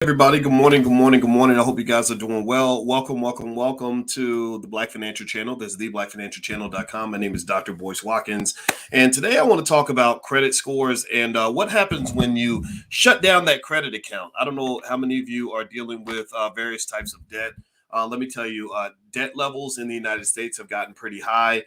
Everybody, good morning, good morning, good morning. I hope you guys are doing well. Welcome to the Black Financial Channel. This is theblackfinancialchannel.com. My name is Dr. Boyce Watkins. And today I want to talk about credit scores and what happens when you shut down that credit account. I don't know how many of you are dealing with various types of debt. Let me tell you, debt levels in the United States have gotten pretty high.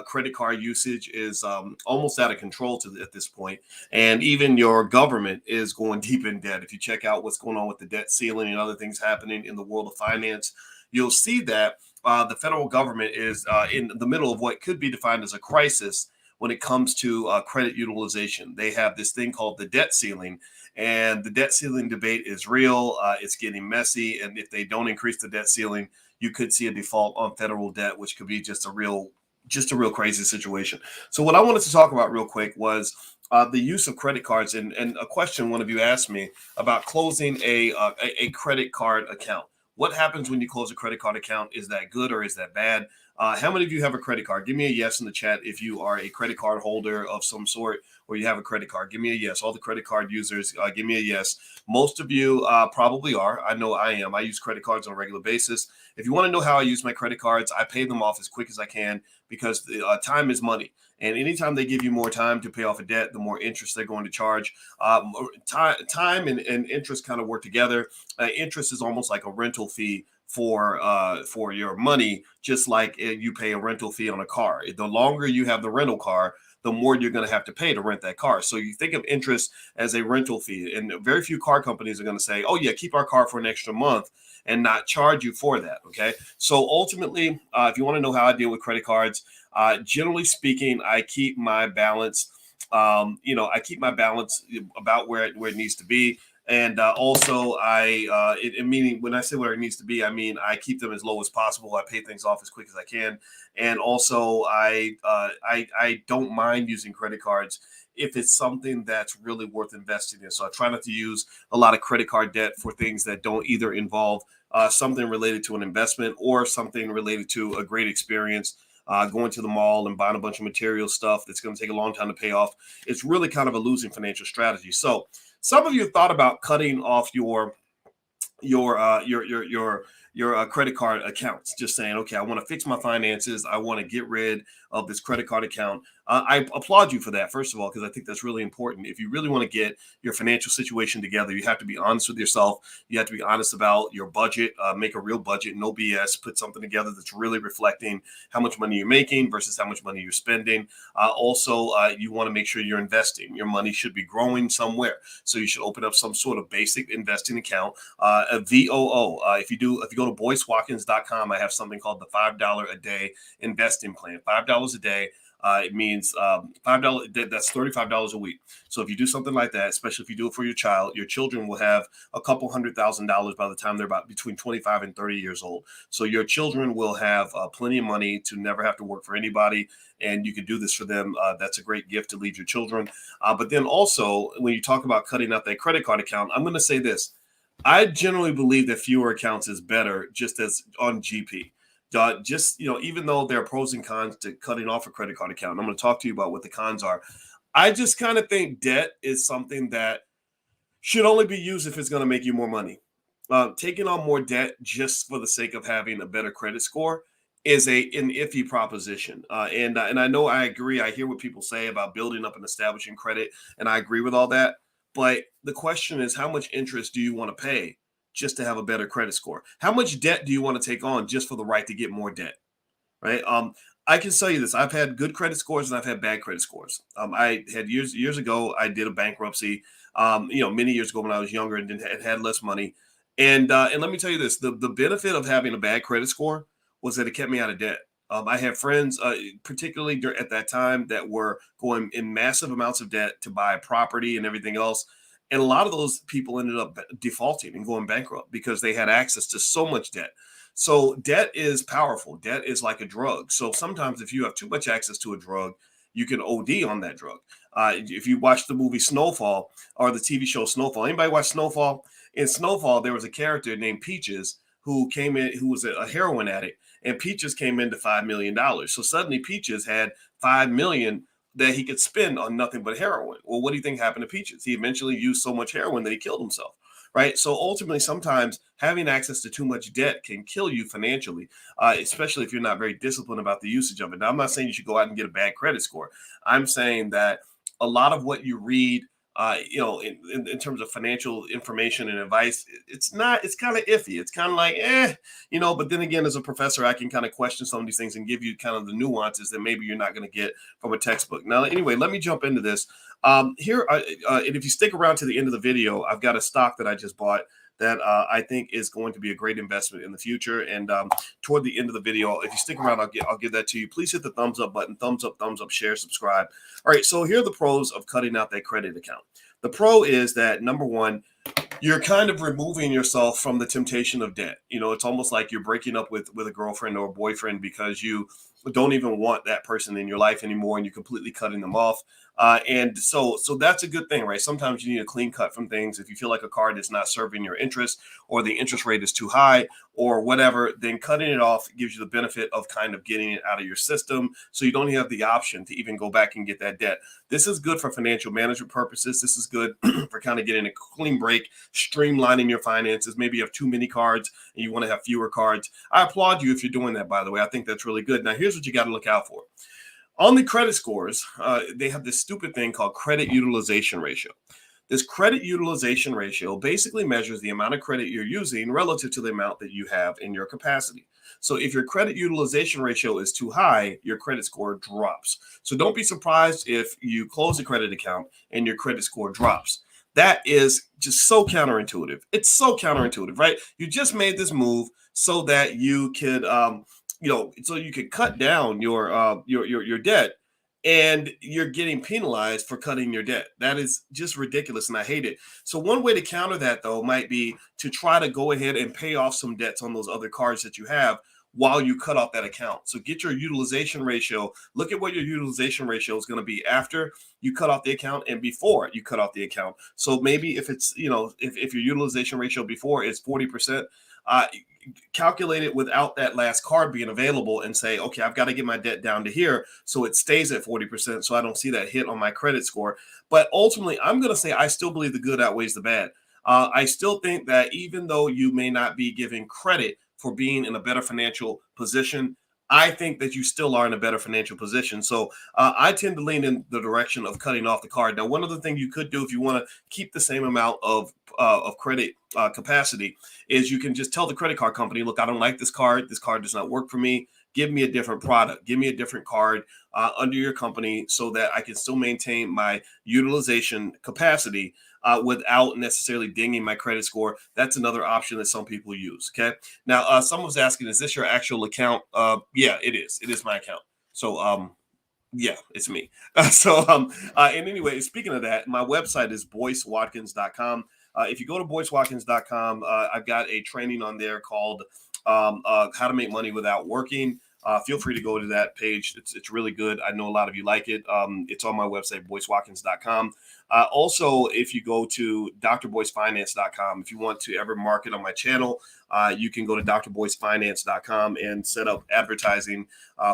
Credit card usage is almost out of control at this point. And even your government is going deep in debt. If you check out what's going on with the debt ceiling and other things happening in the world of finance, you'll see that the federal government is in the middle of what could be defined as a crisis when it comes to credit utilization. They have this thing called the debt ceiling, and the debt ceiling debate is real. It's getting messy, and if they don't increase the debt ceiling, you could see a default on federal debt, which could be just a real crazy situation. So what I wanted to talk about real quick was the use of credit cards and a question one of you asked me about closing a credit card account. What happens when you close a credit card account? Is that good or is that bad? How many of you have a credit card? Give me a yes in the chat if you are a credit card holder of some sort or you have a credit card. Give me a yes. All the credit card users, give me a yes. Most of you probably are. I know I am. I use credit cards on a regular basis. If you want to know how I use my credit cards, I pay them off as quick as I can because time is money. And anytime they give you more time to pay off a debt, the more interest they're going to charge. Time and interest kind of work together. Interest is almost like a rental fee for your money, just like you pay a rental fee on a car. The longer you have the rental car, the more you're going to have to pay to rent that car. So you think of interest as a rental fee, and very few car companies are going to say, "Oh yeah, keep our car for an extra month," and not charge you for that. Okay. So ultimately, if you want to know how I deal with credit cards, generally speaking, I keep my balance. I keep my balance about where it needs to be. And also, meaning when I say where it needs to be, I mean I keep them as low as possible. I pay things off as quick as I can, and also I don't mind using credit cards if it's something that's really worth investing in. So I try not to use a lot of credit card debt for things that don't either involve something related to an investment or something related to a great experience. Going to the mall and buying a bunch of material stuff that's going to take a long time to pay off. It's really kind of a losing financial strategy. So some of you have thought about cutting off your credit card accounts, just saying, okay, I want to fix my finances. I want to get rid of this credit card account. I applaud you for that, first of all, because I think that's really important. If you really want to get your financial situation together, you have to be honest with yourself. You have to be honest about your budget, make a real budget, no BS, put something together that's really reflecting how much money you're making versus how much money you're spending. Also, you want to make sure you're investing. Your money should be growing somewhere. So you should open up some sort of basic investing account, a VOO. If you go to boycewatkins.com, I have something called the $5 a day investing plan. $5 a day. It means $5. That's $35 a week. So if you do something like that, especially if you do it for your child, your children will have a couple $100,000 by the time they're about between 25 and 30 years old. So your children will have plenty of money to never have to work for anybody, and you can do this for them. That's a great gift to leave your children. But then also, when you talk about cutting out that credit card account, I'm going to say this. I generally believe that fewer accounts is better, just as on GP. Even though there are pros and cons to cutting off a credit card account, and I'm going to talk to you about what the cons are. I just kind of think debt is something that should only be used if it's going to make you more money. Taking on more debt just for the sake of having a better credit score is an iffy proposition. And I know I agree. I hear what people say about building up and establishing credit, and I agree with all that. But the question is, how much interest do you want to pay just to have a better credit score? How much debt do you want to take on just for the right to get more debt? Right. I can tell you this. I've had good credit scores and I've had bad credit scores. I had years ago, I did a bankruptcy, many years ago when I was younger and had less money. And let me tell you this, the benefit of having a bad credit score was that it kept me out of debt. I had friends, particularly at that time, that were going in massive amounts of debt to buy property and everything else. And a lot of those people ended up defaulting and going bankrupt because they had access to so much debt. So debt is powerful. Debt is like a drug. So sometimes if you have too much access to a drug, you can OD on that drug. If you watch the movie Snowfall or the TV show Snowfall, anybody watch Snowfall? In Snowfall, there was a character named Peaches who came in, who was a heroin addict, and Peaches came into $5 million. So suddenly Peaches had $5 million that he could spend on nothing but heroin. Well, what do you think happened to Peaches? He eventually used so much heroin that he killed himself. right? So ultimately, sometimes having access to too much debt can kill you financially, especially if you're not very disciplined about the usage of it. Now, I'm not saying you should go out and get a bad credit score. I'm saying that a lot of what you read, in terms of financial information and advice, it's kind of iffy. It's kind of like, but then again, as a professor, I can kind of question some of these things and give you kind of the nuances that maybe you're not going to get from a textbook. Now, anyway, let me jump into this. And if you stick around to the end of the video, I've got a stock that I just bought that I think is going to be a great investment in the future. And toward the end of the video, if you stick around, I'll give that to you. Please hit the thumbs up button, thumbs up, share, subscribe. All right, so here are the pros of cutting out that credit account. The pro is that, number one, you're kind of removing yourself from the temptation of debt. It's almost like you're breaking up with a girlfriend or a boyfriend because you don't even want that person in your life anymore, and you're completely cutting them off. And so that's a good thing, right? Sometimes you need a clean cut from things. If you feel like a card is not serving your interest, or the interest rate is too high, or whatever, then cutting it off gives you the benefit of kind of getting it out of your system, so you don't have the option to even go back and get that debt. This is good for financial management purposes. This is good for kind of getting a clean break, streamlining your finances. Maybe you have too many cards and you want to have fewer cards. I applaud you if you're doing that, by the way. I think that's really good. Now, here's what you got to look out for. On the credit scores, they have this stupid thing called credit utilization ratio. This credit utilization ratio basically measures the amount of credit you're using relative to the amount that you have in your capacity. So if your credit utilization ratio is too high, your credit score drops. So don't be surprised if you close a credit account and your credit score drops. That is just so counterintuitive. It's so counterintuitive, right? You just made this move so that you could, so you could cut down your debt, and you're getting penalized for cutting your debt. That is just ridiculous, and I hate it. So one way to counter that, though, might be to try to go ahead and pay off some debts on those other cards that you have while you cut off that account. So get your utilization ratio. Look at what your utilization ratio is going to be after you cut off the account and before you cut off the account. So maybe if it's, if your utilization ratio before is 40%, calculate it without that last card being available and say, okay, I've got to get my debt down to here so it stays at 40%, so I don't see that hit on my credit score. But ultimately, I'm going to say I still believe the good outweighs the bad. I still think that even though you may not be giving credit for being in a better financial position, I think that you still are in a better financial position. So I tend to lean in the direction of cutting off the card. Now, one other thing you could do if you want to keep the same amount of credit capacity is you can just tell the credit card company, look, I don't like this card. This card does not work for me. Give me a different product. Give me a different card under your company so that I can still maintain my utilization capacity without necessarily dinging my credit score. That's another option that some people use. Okay. Now, someone's asking, is this your actual account? Yeah, it is. It is my account. So, yeah, it's me. And anyway, speaking of that, my website is boycewatkins.com. If you go to boycewatkins.com, I've got a training on there called How to Make Money Without Working. Feel free to go to that page. It's really good. I know a lot of you like it. It's on my website, boycewatkins.com. Also, if you go to drboycefinance.com, if you want to ever market on my channel, you can go to drboycefinance.com and set up advertising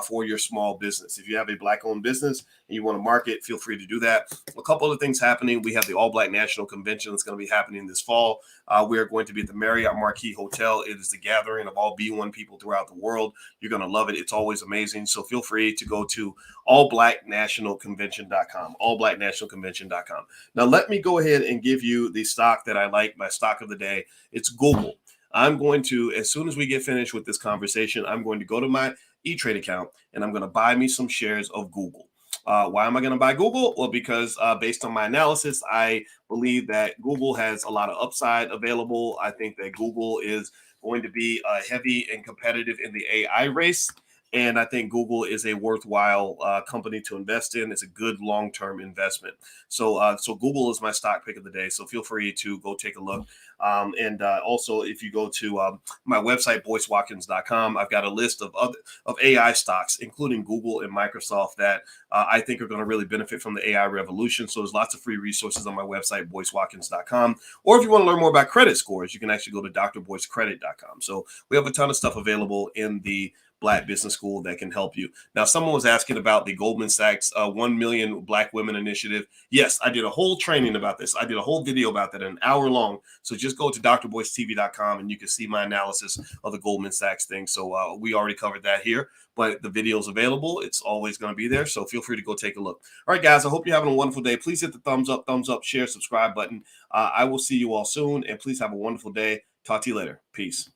for your small business. If you have a Black-owned business and you want to market, feel free to do that. A couple of things happening. We have the All Black National Convention that's going to be happening this fall. We are going to be at the Marriott Marquis Hotel. It is the gathering of all B1 people throughout the world. You're going to love it. It's always amazing. So feel free to go to allblacknationalconvention.com, allblacknationalconvention.com. Now, let me go ahead and give you the stock that I like, my stock of the day. It's Google. I'm going to, as soon as we get finished with this conversation, I'm going to go to my E-Trade account and I'm going to buy me some shares of Google. Why am I going to buy Google? Well, because based on my analysis, I believe that Google has a lot of upside available. I think that Google is going to be heavy and competitive in the AI race. And I think Google is a worthwhile company to invest in. It's a good long-term investment. So Google is my stock pick of the day. So feel free to go take a look. And also, if you go to my website, boycewatkins.com, I've got a list of AI stocks, including Google and Microsoft, that I think are going to really benefit from the AI revolution. So there's lots of free resources on my website, boycewatkins.com. Or if you want to learn more about credit scores, you can actually go to drboycecredit.com. So we have a ton of stuff available in the Black business school that can help you. Now, someone was asking about the Goldman Sachs 1 million Black women initiative. Yes, I did a whole training about this. I did a whole video about that, an hour long. So just go to drboycetv.com and you can see my analysis of the Goldman Sachs thing. So we already covered that here, but the video is available. It's always going to be there. So feel free to go take a look. All right, guys, I hope you're having a wonderful day. Please hit the thumbs up, share, subscribe button. I will see you all soon, and please have a wonderful day. Talk to you later. Peace.